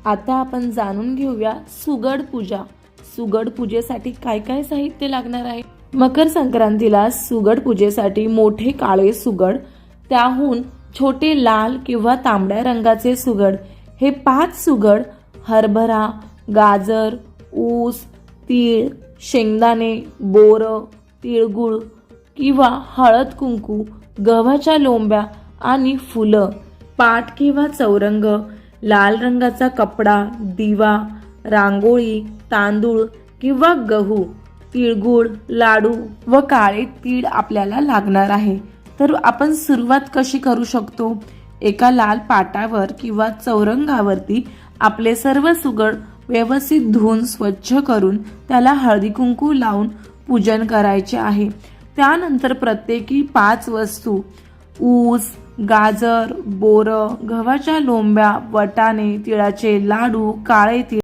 आता आपण जाणून घेऊया सुगड पूजा। सुगड पूजेसाठी काय काय साहित्य लागणार आहे। मकर संक्रांतीला सुगड पूजेसाठी मोठे काळे सुगड, त्याहून छोटे लाल किंवा तांबड्या रंगाचे सुगड, हे 5 सुगड हरभरा, गाजर, ऊस, तीळ, शेंगदाणे, बोर, तिळगुळ किंवा हळद कुंकू, गव्हाच्या लोंब्या आणि फुलं, पाट किंवा चौरंग, लाल रंगाचा कपडा, दिवा, रांगोळी, तांदूळ किंवा गहू, तिळगुळ, लाडू व काळे तीळ आपल्याला लागणार आहे। तर आपण सुरुवात कशी करू शकतो? एका लाल पाटावर किंवा चौरंगावरती आपले सर्व सुगड व्यवस्थित धुवून स्वच्छ करून त्याला हळदी कुंकू लावून पूजन करायचे आहे। त्यानंतर प्रत्येकी 5 वस्तू, ऊस, गाजर, बोर, गव्हाच्या लोंब्या, वटाणे, तिळाचे लाडू, काळे तीळ